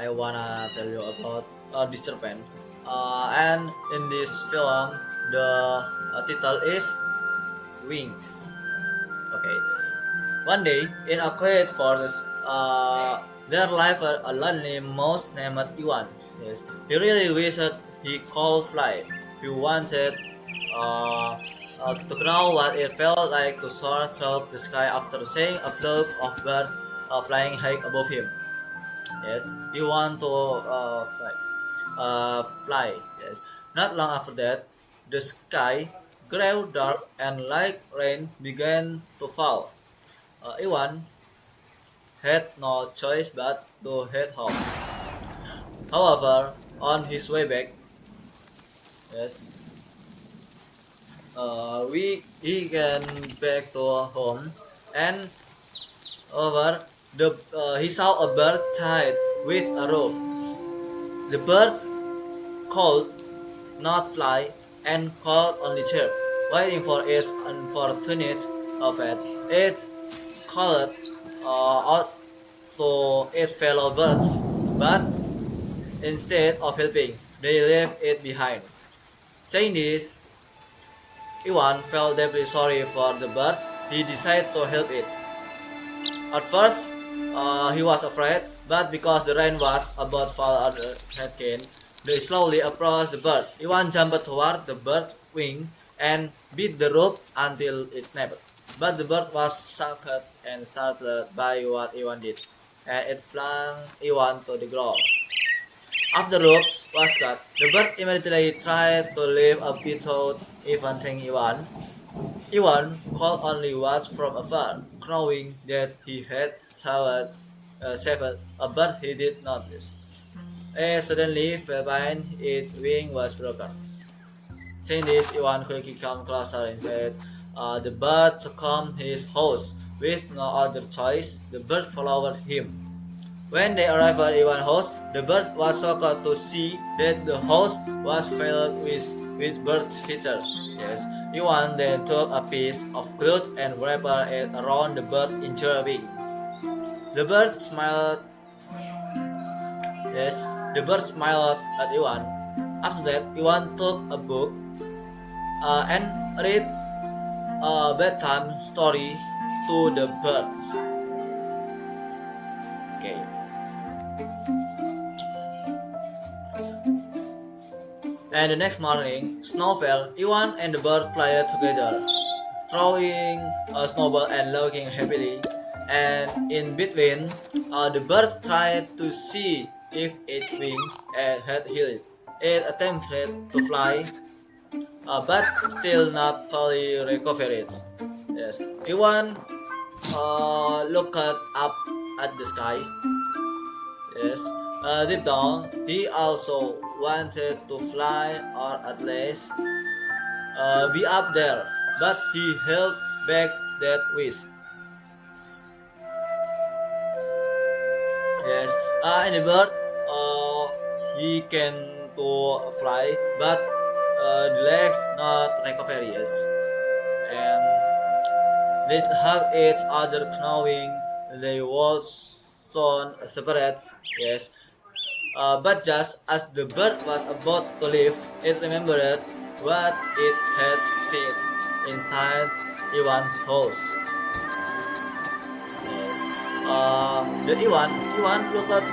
I wanna tell you about this Japan. And in this film, the title is Wings. Okay. One day, in a quiet forest, there lived a lonely mouse named Iwan. Yes, he really wished he could fly. He wanted uh, to know what it felt like to soar through the sky after seeing a flock of birds flying high above him. Yes, he wanted to fly. Yes, not long after that, the sky grew dark and like rain began to fall. Iwan had no choice but to head home. However, on his way back, yes, we he can back to home, and over he saw a bird tied with a rope. The bird could not fly and could only chirp, waiting for its unfortunate fate. It called out to its fellow birds, but instead of helping, they left it behind. Saying this, Iwan felt deeply sorry for the birds. He decided to help it. At first, he was afraid, but because the rain was about to fall on the headcane, they slowly approached the bird. Iwan jumped toward the bird's wing and beat the rope until it snapped. But the bird was shocked and startled by what Iwan did, and it flung Iwan to the ground. After the rope was cut, the bird immediately tried to leave a without even thanking Iwan. Iwan could only watch from afar, knowing that he had saved a bird he did not notice. It suddenly fell behind, its wing was broken. Seeing this, Iwan quickly came closer. In fact, the bird succumbed his host. With no other choice, the bird followed him. When they arrived at Iwan's house, the bird was shocked to see that the house was filled with bird feathers. Yes, Iwan then took a piece of cloth and wrapped it around the bird's injured wing. The bird smiled. Yes, the bird smiled at Iwan. After that, Iwan took a book and read a bedtime story to the birds. Okay. And the next morning, snow fell. Iwan and the bird played together, throwing a snowball and laughing happily. And in between, the bird tried to see if its wings had healed. It attempted to fly, but still not fully recovered. Yes, Iwan looked up at the sky. Yes, deep down, he also wanted to fly or at least be up there, but he held back that wish. Yes, in the bird, he can to fly, but the legs not recover. Yes, and they hug each other, knowing they would soon separate. Yes, but just as the bird was about to leave, it remembered what it had seen inside Iwan's house. Yes. Iwan looked at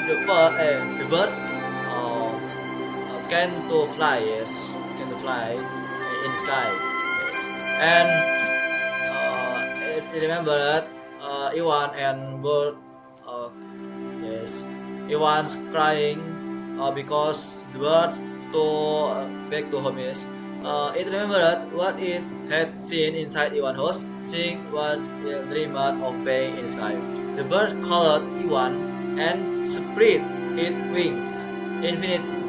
the birds can to fly. Yes, can to fly in sky. Yes, and it remembered Iwan and bird. Yes, Iwan's crying because the bird to back to home. Yes, it remembered what it had seen inside Iwan's house, seeing what it dreamed of being in the sky. The bird called Iwan and spread its wings,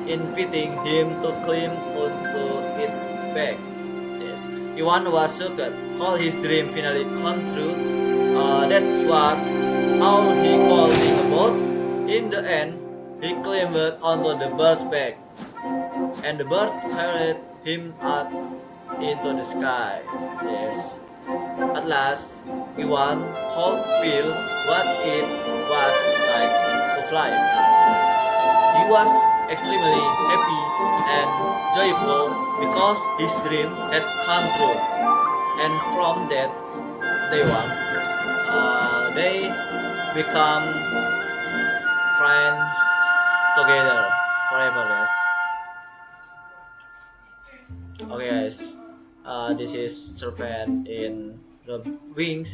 inviting him to climb onto its back. Yes, Iwan was shocked. All his dream finally come true. That's what all he could think about. In the end, he climbed onto the bird's back, and the bird carried him up into the sky. Yes. At last, Iwan could feel what it was like to fly. He was extremely happy and joyful because his dream had come true. And from that day on, they become friends together forever. Yes. Okay, guys. This is Serpent in the Wings.